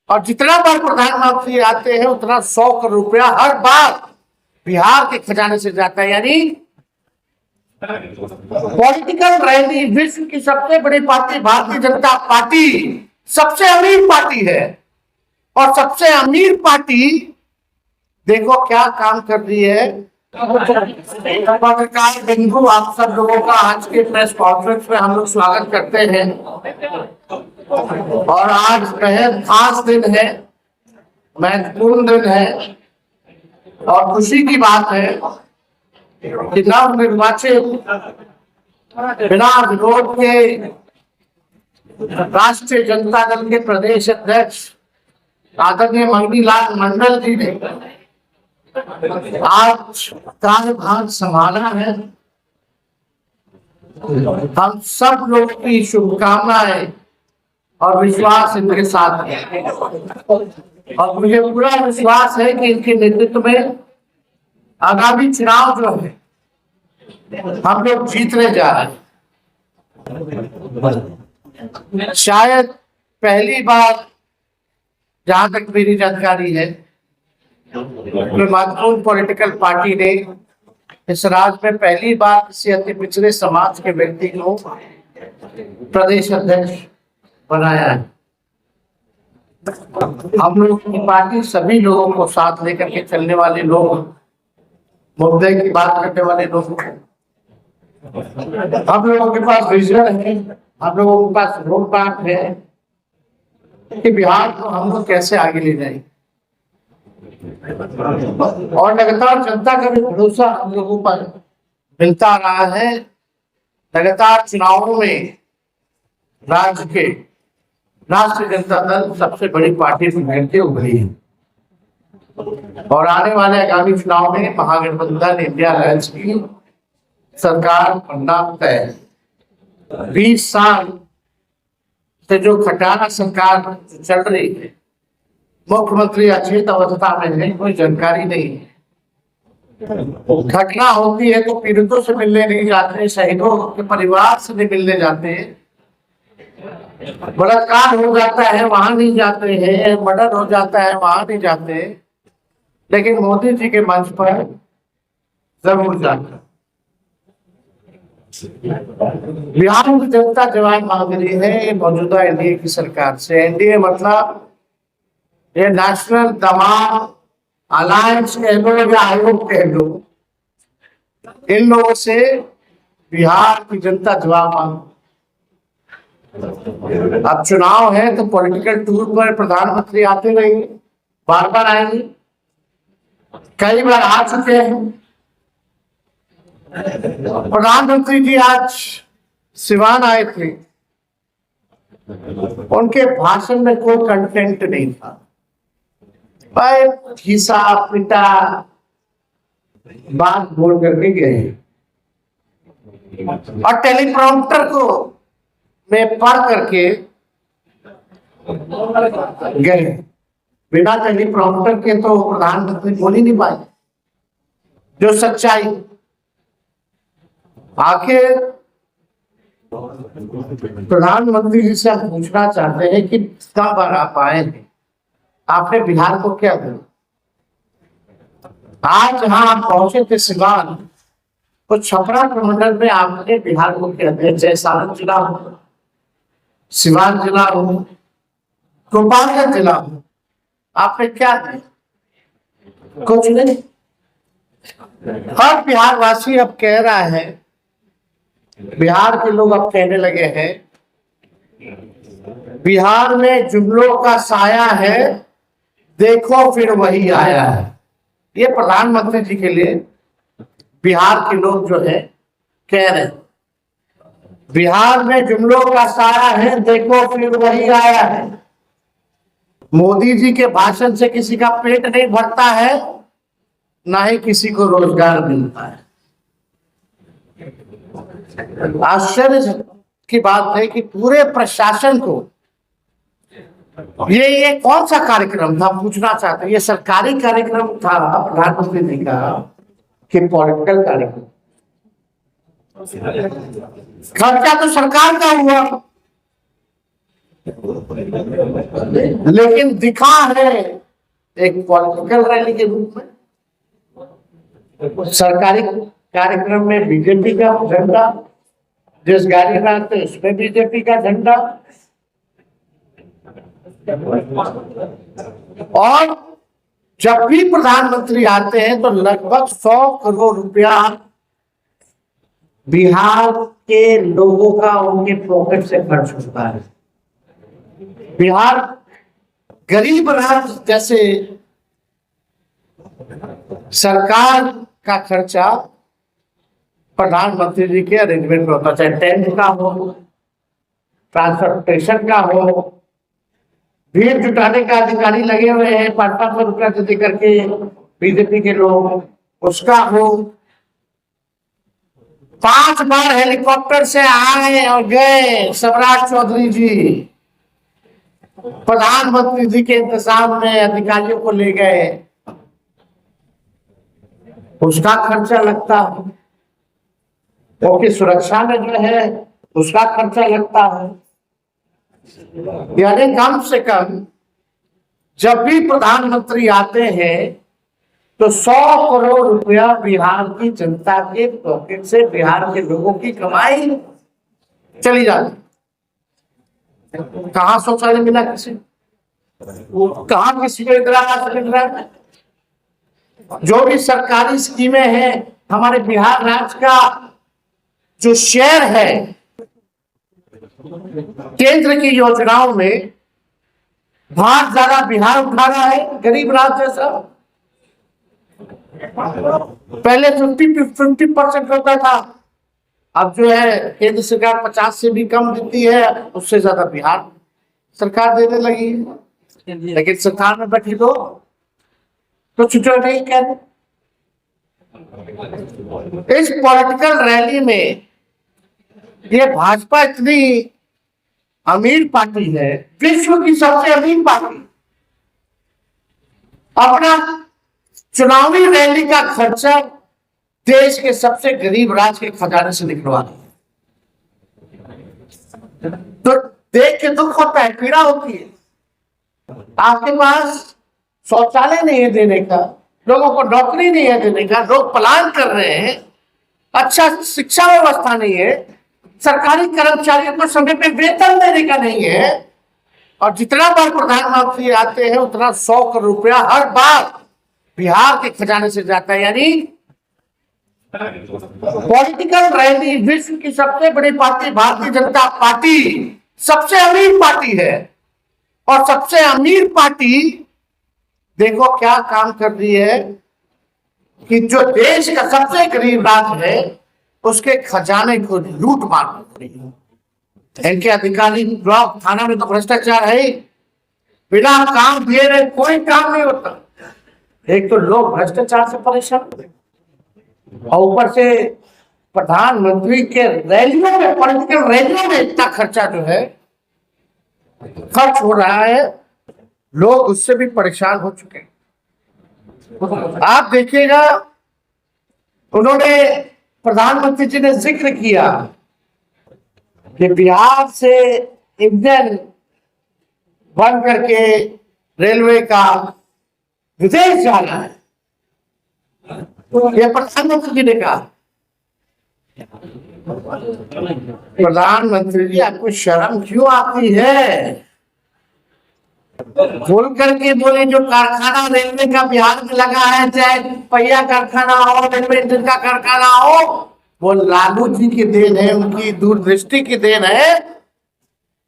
और जितना बार प्रधानमंत्री आते हैं उतना 100 करोड़ रुपया हर बार बिहार के खजाने से जाता है। यानी पॉलिटिकल रैली, विश्व की सबसे बड़ी पार्टी भारतीय जनता पार्टी सबसे अमीर पार्टी है, और सबसे अमीर पार्टी देखो क्या काम कर रही है। पत्रकार बिंदु, आप सब लोगों का आज के प्रेस कॉन्फ्रेंस में हम लोग स्वागत करते हैं। और आज बेहद खास दिन है, महत्वपूर्ण दिन है, और खुशी की बात है कि नवनिर्वाचित बिना विरोध के राष्ट्रीय जनता दल के प्रदेश अध्यक्ष आदरणीय मंगनी लाल मंडल जी ने आज कार्यभार संभाला है। हम सब लोग की शुभकामनाएं और विश्वास इनके साथ है, और मुझे पूरा विश्वास है कि इनके नेतृत्व में आगामी चुनाव जो है हम लोग जीतने जा रहे हैं। शायद पहली बार, जहां तक मेरी जानकारी है, महत्वपूर्ण पॉलिटिकल पार्टी ने इस राज्य में पहली बार किसी अति पिछड़े समाज के व्यक्ति को प्रदेश अध्यक्ष बनाया है। हम लोग की पार्टी सभी लोगों को साथ लेकर के चलने वाले लोग, मुद्दे की बात करने वाले लोग, हम लोगों के पास विजन है, हम लोगों के पास रोड मैप है कि बिहार को हम लोग कैसे आगे ले जाएंगे। और लगातार जनता का भी भरोसा हम लोगों पर मिलता रहा है। लगातार चुनावों में राज्य के राष्ट्रीय जनता दल सबसे बड़ी पार्टी से के उभरी है, और आने वाले आगामी चुनाव में महागठबंधन इंडिया अलायंस की सरकार बनना तय है। 20 साल से जो खटारा सरकार चल रही है, मुख्यमंत्री अचेत अवस्था में है, कोई जानकारी नहीं है। घटना होती है तो पीड़ितों से मिलने नहीं जाते, शहीदों के परिवार से नहीं मिलने जाते, बलात्कार हो जाता है वहां नहीं जाते हैं, मर्डर हो जाता है वहां नहीं जाते, लेकिन मोदी जी के मंच पर जरूर जाते। बिहार की जनता जवाब मांग रही है मौजूदा एनडीए की सरकार से। एनडीए मतलब ये नेशनल दबाव अलायंस कह लो या आयोग कह लो, इन लोगों से बिहार की जनता जवाब मांग। अब चुनाव है तो पॉलिटिकल टूर पर प्रधानमंत्री आते रहेंगे, बार बार आएंगे, कई बार आ चुके हैं। प्रधानमंत्री जी आज सिवान आए थे, उनके भाषण में कोई कंटेंट नहीं था, घिसा पिटा बात बोल करके गए, और टेलीप्रॉम्प्टर को में पढ़ करके गए। बिना टेलीप्रॉम्प्टर के तो प्रधानमंत्री बोल ही नहीं पाए। जो सच्चाई आखिर प्रधानमंत्री जी से हम पूछना चाहते हैं कि कब बार आप आए हैं, आपने बिहार को क्या दिया? आज जहां आप पहुंचे थे सिवान, तो छपरा प्रमंडल में आपने बिहार को क्या दिया? जय सारण जिला हो, सिवान जिला हो, गोपालगंज जिला हो, आपने क्या दिया? कुछ नहीं। हर बिहार वासी अब कह रहा है, बिहार के लोग अब कहने लगे हैं, बिहार में जुमलों का साया है, देखो फिर वही आया है। ये प्रधानमंत्री जी के लिए बिहार के लोग जो है कह रहे हैं, बिहार में जुमलों का साया है, देखो फिर वही आया है। मोदी जी के भाषण से किसी का पेट नहीं भरता है, ना ही किसी को रोजगार मिलता है। आश्चर्य की बात है कि पूरे प्रशासन को ये कौन सा कार्यक्रम था, पूछना चाहते हैं। ये सरकारी कार्यक्रम था प्रधानमंत्री ने कहा कि पॉलिटिकल कार्यक्रम? खर्चा तो सरकार का हुआ, लेकिन दिखा है एक पॉलिटिकल रैली के रूप में। सरकारी कार्यक्रम में बीजेपी का झंडा, जिस गाड़ी में आते उसमें बीजेपी का झंडा, और जब भी प्रधानमंत्री आते हैं तो लगभग 100 करोड़ रुपया बिहार के लोगों का उनके पॉकेट से खर्च होता है। बिहार गरीब राज्य, जैसे सरकार का खर्चा प्रधानमंत्री जी के अरेंजमेंट में होता, चाहे टेंट का हो, ट्रांसपोर्टेशन का हो, भीड़ जुटाने का अधिकारी लगे हुए हैं 500 रुपया दे करके बीजेपी के लोग, उसका हो। 5 बार हेलीकॉप्टर से आए और गए सम्राट चौधरी जी, प्रधानमंत्री जी के इंतजाम में अधिकारियों को ले गए, उसका खर्चा लगता है। उनकी सुरक्षा में जो है उसका खर्चा लगता है। यानी कम से कम जब भी प्रधानमंत्री आते हैं तो 100 करोड़ रुपया बिहार की जनता के पॉकेट से, बिहार के लोगों की कमाई चली जाती। कहां शौचालय मिला किसी, कहां किसी को इंदिरा आवास मिल रहा है? जो भी सरकारी स्कीमें हैं, हमारे बिहार राज्य का जो शेयर है केंद्र की योजनाओं में, बहुत ज्यादा बिहार उठा रहा है। गरीब राज्य जैसा पहले 50% होता था, अब जो है केंद्र सरकार 50 से भी कम देती है, उससे ज्यादा बिहार सरकार देने लगी। लेकिन सरकार में बैठी तो छुट्टी नहीं कहते। इस पॉलिटिकल रैली में ये भाजपा इतनी अमीर पार्टी है, विश्व की सबसे अमीर पार्टी, अपना चुनावी रैली का खर्चा देश के सबसे गरीब राज्य के खजाने से निकलवा रही है। तो देख के दुख होता है, पीड़ा होती है। आपके पास शौचालय नहीं है देने का, लोगों को नौकरी नहीं है देने का, लोग पलायन कर रहे हैं, अच्छा शिक्षा व्यवस्था नहीं है, सरकारी कर्मचारियों को समय पे वेतन देने का नहीं है, और जितना बार प्रधानमंत्री आते हैं उतना 100 करोड़ रुपया हर बार बिहार के खजाने से जाता है। यानी पॉलिटिकल रैली, विश्व की सबसे बड़ी पार्टी भारतीय जनता पार्टी सबसे अमीर पार्टी है, और सबसे अमीर पार्टी देखो क्या काम कर रही है कि जो देश का सबसे गरीब राज्य है उसके खजाने को लूट मार कर रही है। इनके अधिकारी ब्लॉक थाना में तो भ्रष्टाचार है, बिना काम दिए रहे कोई काम नहीं होता। एक तो लोग भ्रष्टाचार से परेशान और ऊपर से प्रधानमंत्री के रैलियों में, पॉलिटिकल रैलियों में इतना खर्चा जो है खर्च हो रहा है, लोग उससे भी परेशान हो चुके हैं। आप देखिएगा, उन्होंने, प्रधानमंत्री जी ने जिक्र किया कि बिहार से इंजन बन करके रेलवे का विदेश जाना है, यह प्रधानमंत्री जी ने कहा। प्रधानमंत्री जी, आपको शर्म क्यों आती है? खोल करके बोले जो कारखाना रेलवे का बिहार में लगा है, चाहे पहिया कारखाना हो, रेलवे इंजन का कारखाना हो, वो लालू जी की देन है, उनकी दूरदृष्टि की देन है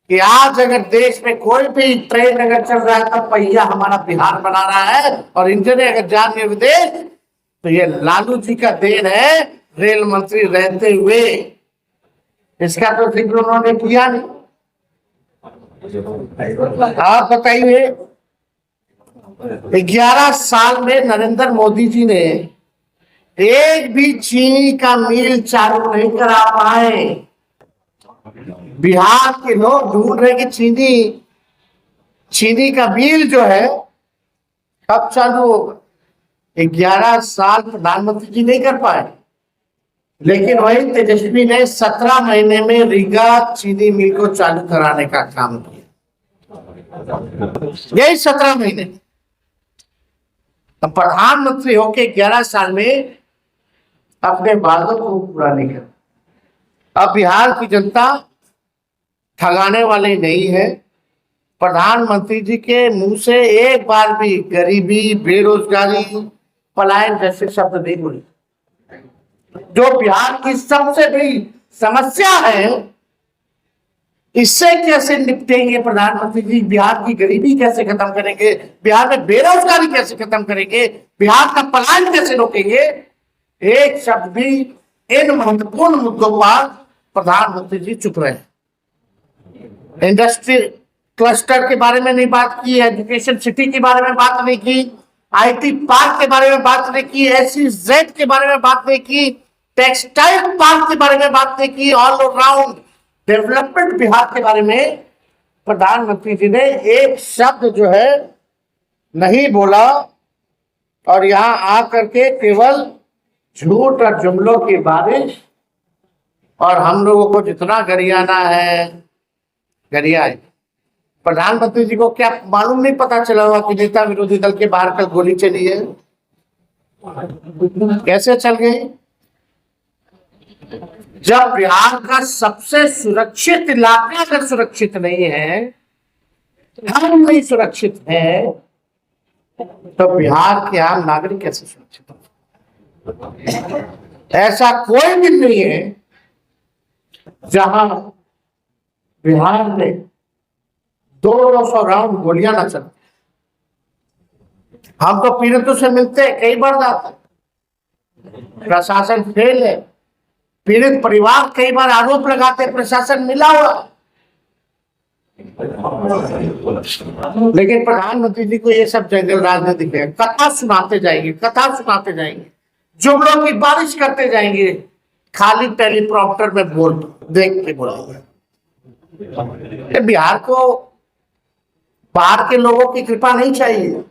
कि आज अगर देश में कोई भी ट्रेन अगर चल रहा है तो पहिया हमारा बिहार बना रहा है, और इंजन अगर जा रही है विदेश तो ये लालू जी का देन है, रेल मंत्री रहते हुए। इसका तो जिक्र उन्होंने किया नहीं। आप बताइए, 11 साल में नरेंद्र मोदी जी ने एक भी चीनी का मिल चालू नहीं करा पाए। बिहार के लोग ढूंढ रहे कि चीनी का मिल जो है कब चालू होगा। 11 साल प्रधानमंत्री जी नहीं कर पाए, लेकिन वही तेजस्वी ने 17 महीने में रीगा चीनी मिल को चालू कराने का काम किया। यही 17 महीने। अब प्रधानमंत्री होके 11 साल में अपने वादों को पूरा नहीं कर। अब बिहार की जनता ठगाने वाली नहीं है। प्रधानमंत्री जी के मुंह से एक बार भी गरीबी, बेरोजगारी, पलायन जैसे शब्द नहीं बोले। जो बिहार की सबसे बड़ी समस्या है, इससे कैसे निपटेंगे प्रधानमंत्री जी? बिहार की गरीबी कैसे खत्म करेंगे? बिहार में बेरोजगारी कैसे खत्म करेंगे? बिहार का पलायन कैसे रोकेंगे? एक शब्द भी इन महत्वपूर्ण मुद्दों पर प्रधानमंत्री जी चुप रहे। इंडस्ट्री क्लस्टर के बारे में नहीं बात की, एजुकेशन सिटी के बारे में बात नहीं की, आईटी पार्क के बारे में बात नहीं की, SEZ के बारे में बात नहीं की, टेक्सटाइल पार्क के बारे में बात नहीं की, ऑल राउंड डेवलपमेंट बिहार के बारे में प्रधानमंत्री जी ने एक शब्द जो है नहीं बोला। और यहां आकर के केवल झूठ और जुमलों की बारिश, और हम लोगों को जितना गरियाना है गरियाए। प्रधानमंत्री जी को क्या मालूम नहीं पता चला हुआ कि नेता विरोधी दल के बाहर कल गोली चली है? कैसे चल गई? जब बिहार का सबसे सुरक्षित इलाका अगर सुरक्षित नहीं है, हम नहीं सुरक्षित है, तो बिहार के आम नागरिक कैसे सुरक्षित हो? ऐसा कोई दिन नहीं है जहां बिहार में 200 राउंड गोलियां न चलती। हम तो पीड़ितों से मिलते हैं, कई बार जाते, प्रशासन फेल है। पीड़ित परिवार कई बार आरोप लगाते प्रशासन मिला हुआ, लेकिन प्रधानमंत्री जी को ये सब जंगल राजनीति है। कथा सुनाते जाएंगे, कथा सुनाते जाएंगे, जुमलों की बारिश करते जाएंगे, खाली टेलीप्रॉम्प्टर में बोल देख के बोलेंगे। बिहार को बाहर के लोगों की कृपा नहीं चाहिए।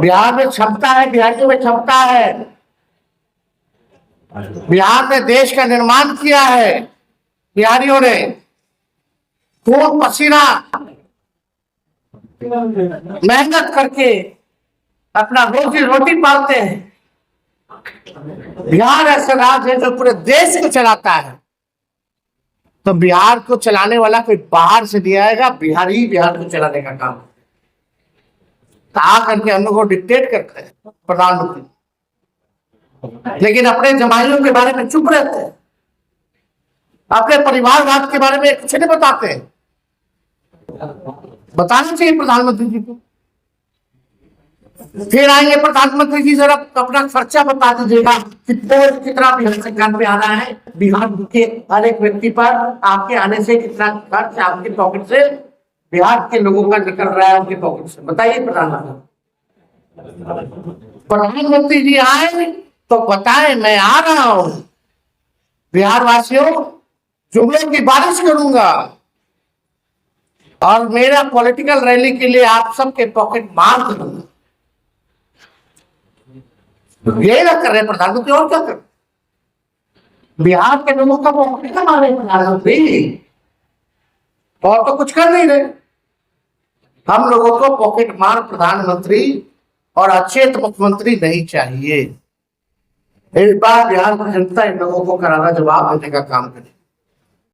बिहार में क्षमता है, बिहारियों में क्षमता है। बिहार ने देश का निर्माण किया है, बिहारियों ने खून पसीना मेहनत करके अपना रोजी रोटी पालते हैं। बिहार ऐसा राज्य है जो पूरे देश को चलाता है। तो बिहार को चलाने वाला कोई बाहर से नहीं आएगा, बिहार ही बिहार को चलाने का काम आ करके हम लोग को डिक्टेट करते हैं प्रधानमंत्री, लेकिन अपने जमाइयों के बारे में चुप रहते हैं, अपने परिवारवाद के बारे में कुछ नहीं बताते हैं। बताना चाहिए प्रधानमंत्री जी को। फिर आएंगे प्रधानमंत्री जी, जरा अपना खर्चा बता दीजिएगा, कितना बिहार सरकार पे आ रहा है, बिहार के हर एक व्यक्ति पर आपके आने से कितना खर्च आपके पॉकेट से, बिहार के लोगों का निकल रहा है उनके पॉकेट से, बताइए प्रधानमंत्री जी आए तो बताएं मैं आ रहा हूं, बिहार वासियों जुमलों की बारिश करूंगा और मेरा पॉलिटिकल रैली के लिए आप सबके पॉकेट मार दूंगा। ये ना कर रहे प्रधानमंत्री, और क्या कर? बिहार के लोगों का पॉकेट मारे प्रधानमंत्री, और तो कुछ कर नहीं रहे। हम लोगों को पॉकेट मार प्रधानमंत्री और अचेत मुख्यमंत्री नहीं चाहिए। इस बार बिहार की जनता इन लोगों को करारा जवाब देने का काम करे।